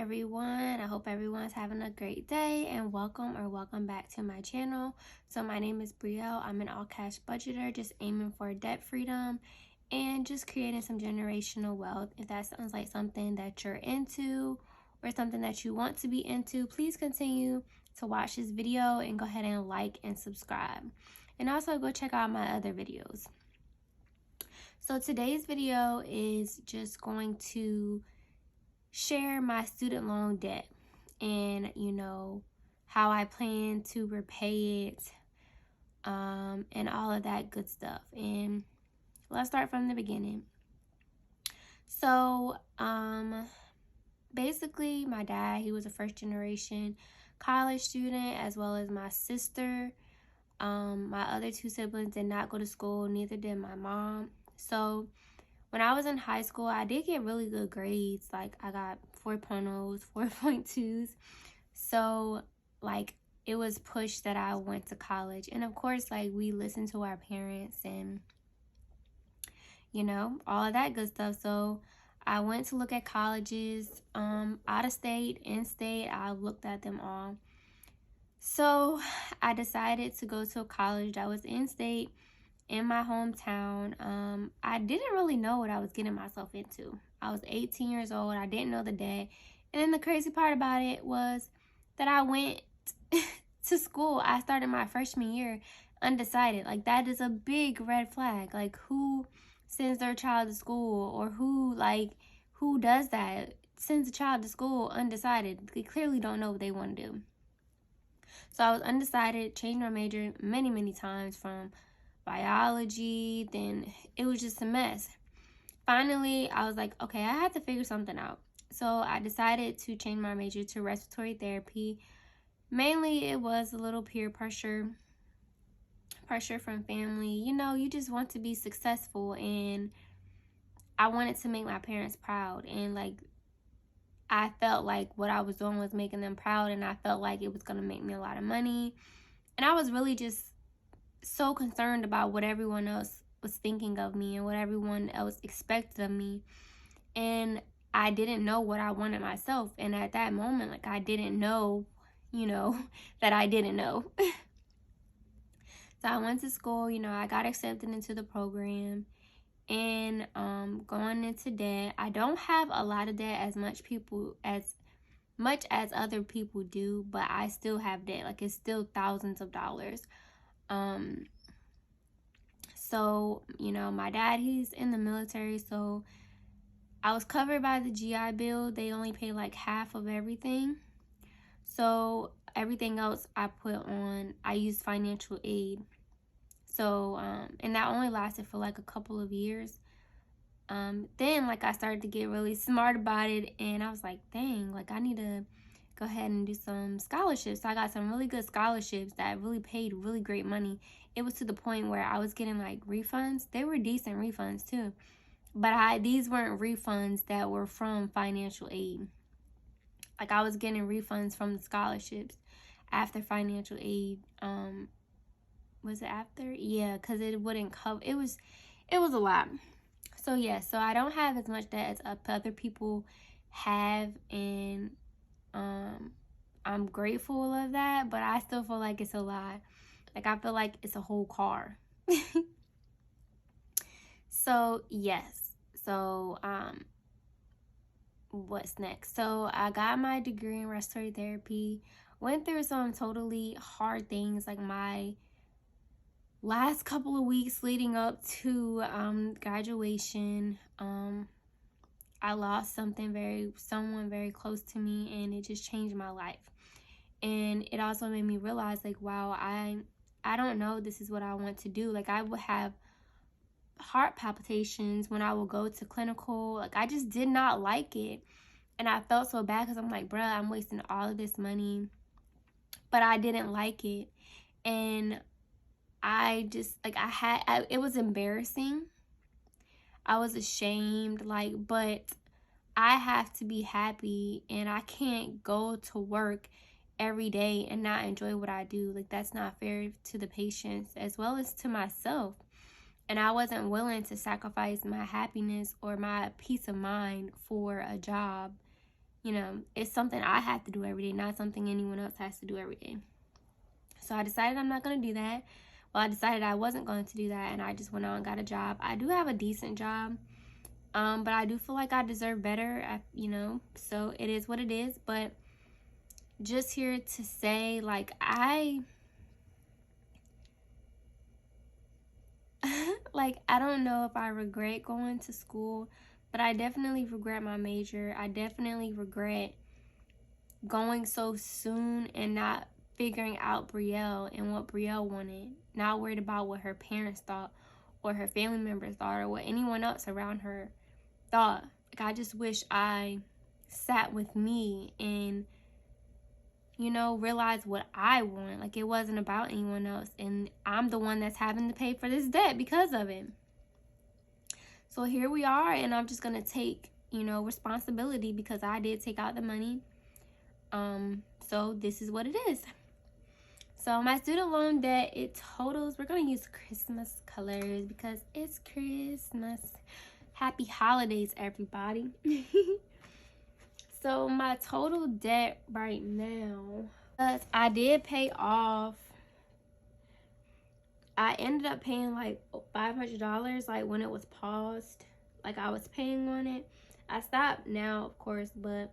everyone. I hope everyone's having a great day, and welcome back to my channel. So my name is Brielle. I'm an all cash budgeter, just aiming for debt freedom and just creating some generational wealth. If that sounds like something that you're into or something that you want to be into, please continue to watch this video and go ahead and like and subscribe. And also go check out my other videos. So today's video is just going to share my student loan debt and how I plan to repay it, and all of that good stuff. And let's start from the beginning. So basically my dad, he was a first generation college student, as well as my sister. My other two siblings did not go to school, neither did my mom. So when I was in high school, I did get really good grades. Like, I got 4.0s, 4.2s. So, like, it was pushed that I went to college. And, of course, like, we listened to our parents and, all of that good stuff. So, I went to look at colleges, out of state, in state. I looked at them all. So, I decided to go to a college that was in state, in my hometown. I didn't really know what I was getting myself into. I was 18 years old. I didn't know the debt. And then the crazy part about it was that I went to school. I started my freshman year undecided. Like, that is a big red flag. Like, who sends their child to school, or who does that? Sends a child to school undecided. They clearly don't know what they want to do. So I was undecided, changed my major many, many times, from biology, then it was just a mess. Finally, I was like, okay, I have to figure something out. So I decided to change my major to respiratory therapy. Mainly, it was a little peer pressure from family. You just want to be successful, and I wanted to make my parents proud. And, like, I felt like what I was doing was making them proud, and I felt like it was going to make me a lot of money. And I was really just so concerned about what everyone else was thinking of me and what everyone else expected of me. And I didn't know what I wanted myself. And at that moment, like, I didn't know, that I didn't know. So I went to school, I got accepted into the program, and going into debt. I don't have a lot of debt as much as other people do, but I still have debt. Like, it's still thousands of dollars. So, my dad, he's in the military, so I was covered by the GI Bill. They only pay like half of everything. So everything else I used financial aid. So, and that only lasted for like a couple of years. Then, like, I started to get really smart about it, and I was like, dang, like, I need to go ahead and do some scholarships. So I got some really good scholarships that really paid really great money. It was to the point where I was getting like refunds. They were decent refunds too, but these weren't refunds that were from financial aid. Like, I was getting refunds from the scholarships after financial aid. Was it after? Yeah, because it wouldn't cover. It was a lot. So yeah, so I don't have as much debt as other people have, and I'm grateful of that, but I still feel like it's a lot. Like, I feel like it's a whole car. So yes. So what's next? So I got my degree in respiratory therapy. Went through some totally hard things, like my last couple of weeks leading up to graduation. I lost someone very close to me, and it just changed my life. And it also made me realize, like, wow, I don't know this is what I want to do. Like, I would have heart palpitations when I would go to clinical. Like, I just did not like it. And I felt so bad, because I'm like, bruh, I'm wasting all of this money. But I didn't like it. And I just, like, it was embarrassing. I was ashamed, like, but I have to be happy, and I can't go to work every day and not enjoy what I do. Like, that's not fair to the patients as well as to myself. And I wasn't willing to sacrifice my happiness or my peace of mind for a job. you know, it's something I have to do every day, not something anyone else has to do every day. So I decided I'm not going to do that. Well, I decided I wasn't going to do that, and I just went out and got a job. I do have a decent job, but I do feel like I deserve better, you know, so it is what it is. But just here to say, like, like, I don't know if I regret going to school, but I definitely regret my major. I definitely regret going so soon and not figuring out Brielle and what Brielle wanted, not worried about what her parents thought or her family members thought or what anyone else around her thought. Like, I just wish I sat with me and, you know, realized what I want. Like, it wasn't about anyone else, and I'm the one that's having to pay for this debt because of it. So here we are, and I'm just gonna take, you know, responsibility because I did take out the money. So this is what it is. So my student loan debt, it totals, we're gonna use Christmas colors because it's Christmas. Happy holidays, everybody. So my total debt right now, I did pay off, I ended up paying like $500, like when it was paused, like I was paying on it. I stopped now, of course, but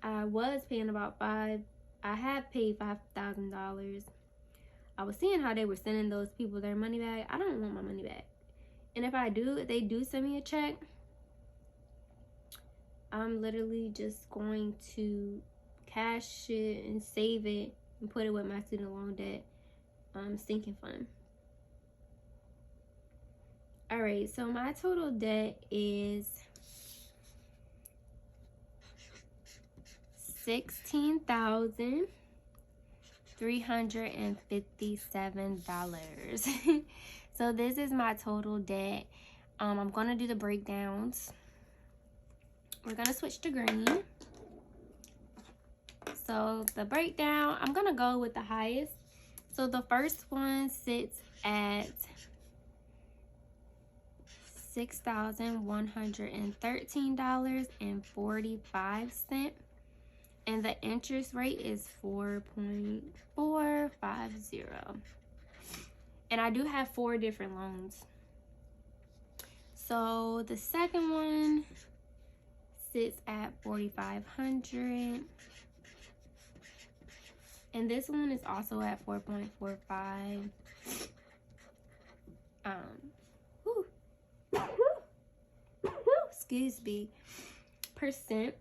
I was paying about I have paid $5,000. I was seeing how they were sending those people their money back. I don't want my money back. And if they do send me a check, I'm literally just going to cash it and save it and put it with my student loan debt sinking fund. All right, so my total debt is $16,357. So this is my total debt. I'm gonna do the breakdowns. We're gonna switch to green. So the breakdown, I'm gonna go with the highest. So the first one sits at $6,113.45, and the interest rate is 4.450. And I do have 4 different loans. So the second one sits at $4,500, and this one is also at 4.45. Excuse me, percent.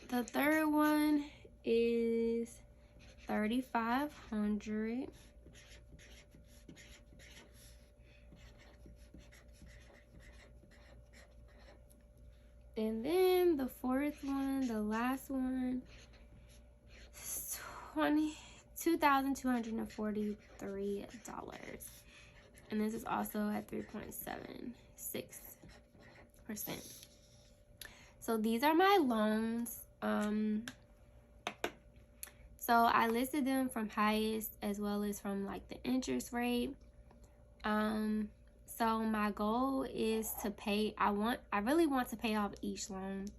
The third one is $3,500. And then the fourth one, the last one, is $2,243. And this is also at 3.76%. So these are my loans. So I listed them from highest as well as from like the interest rate. So my goal is to pay, I really want to pay off each loan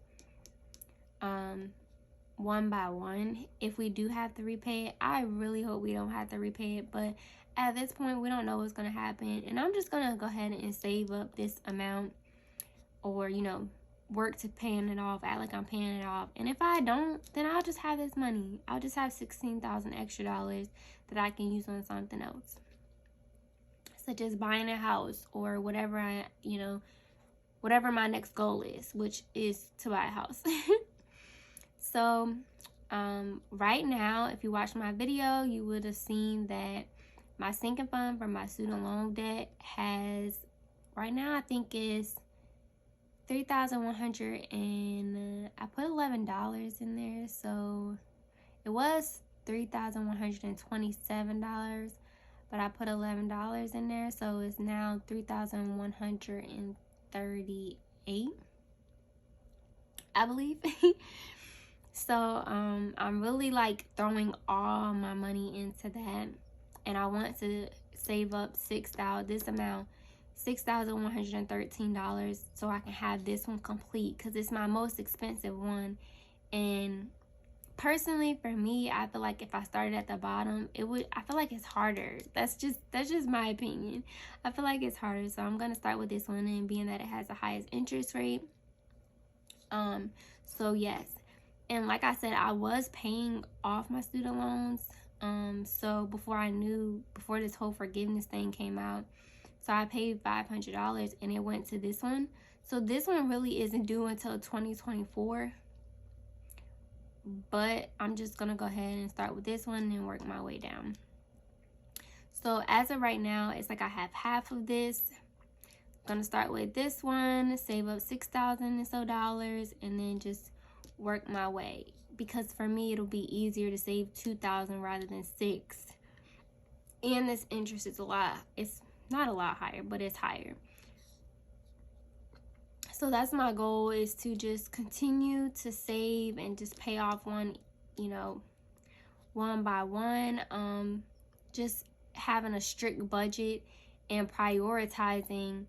one by one. If we do have to repay it, I really hope we don't have to repay it, but at this point we don't know what's going to happen, and I'm just going to go ahead and save up this amount, or, you know, work to paying it off, act like I'm paying it off. And if I don't, then I'll just have this money. I'll just have $16,000 extra that I can use on something else, such as buying a house or whatever whatever my next goal is, which is to buy a house. So right now, if you watched my video, you would have seen that my sinking fund for my student loan debt has, right now, I think is $3,100, and I put $11 in there, so it was $3,127, but I put $11 in there, so it's now $3,138, I believe. So I'm really like throwing all my money into that, and I want to save up this amount, $6,113 so I can have this one complete, because it's my most expensive one. And personally, for me, I feel like if I started at the bottom, I feel like it's harder. That's just my opinion. I feel like it's harder. So I'm gonna start with this one, and being that it has the highest interest rate. So yes. And like I said, I was paying off my student loans. So before this whole forgiveness thing came out, so I paid $500 and it went to this one. So this one really isn't due until 2024. But I'm just gonna go ahead and start with this one and work my way down. So as of right now, it's like I have half of this. I'm gonna start with this one, save up $6,000 and so, and then just work my way, because for me it'll be easier to save $2,000 rather than $6,000. And this interest is it's not a lot higher, but it's higher. So that's my goal, is to just continue to save and just pay off one by one. Just having a strict budget and prioritizing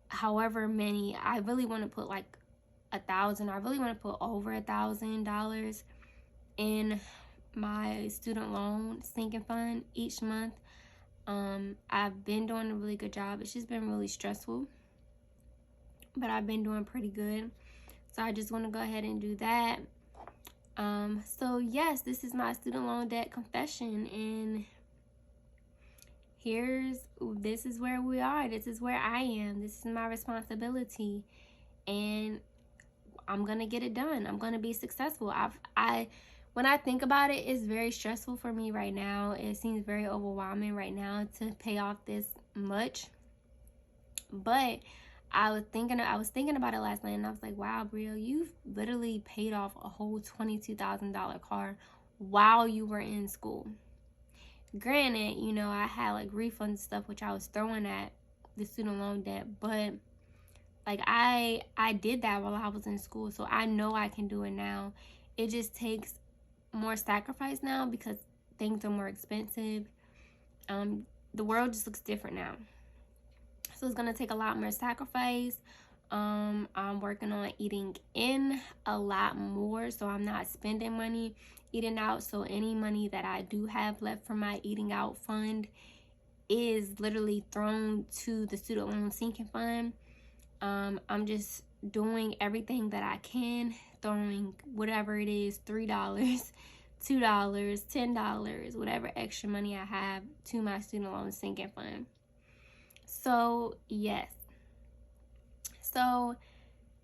however many. I really want to put like $1,000. I really want to put over $1,000 in my student loan sinking fund each month. I've been doing a really good job. It's just been really stressful, but I've been doing pretty good. So I just want to go ahead and do that. So yes, this is my student loan debt confession, and this is where we are. This is where I am. This is my responsibility, and I'm gonna get it done. I'm gonna be successful. When I think about it, it's very stressful for me right now. It seems very overwhelming right now to pay off this much. But I was thinking about it last night, and I was like, wow, Brielle, you've literally paid off a whole $22,000 car while you were in school. Granted, I had like refunds stuff, which I was throwing at the student loan debt, but like I did that while I was in school, so I know I can do it now. It just takes more sacrifice now because things are more expensive. The world just looks different now. So it's gonna take a lot more sacrifice. I'm working on eating in a lot more, so I'm not spending money eating out. So any money that I do have left from my eating out fund is literally thrown to the student loan sinking fund. I'm just doing everything that I can, throwing whatever it is, $3, $2, $10, whatever extra money I have to my student loan sinking fund. So yes, so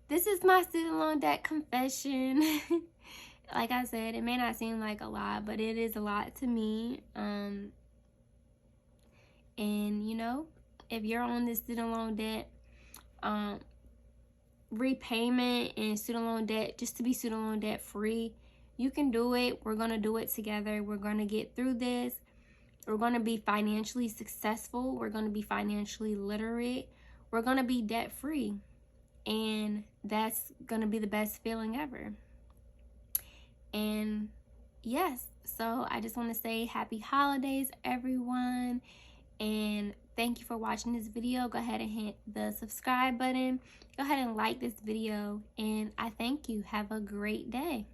this is my student loan debt confession. Like I said, it may not seem like a lot, but it is a lot to me. And if you're on this student loan debt, repayment and student loan debt, just to be student loan debt free, you can do it. We're gonna do it together. We're gonna get through this. We're going to be financially successful. We're going to be financially literate. We're going to be debt free. And that's going to be the best feeling ever. And yes, so I just want to say happy holidays, everyone. And thank you for watching this video. Go ahead and hit the subscribe button. Go ahead and like this video. And I thank you. Have a great day.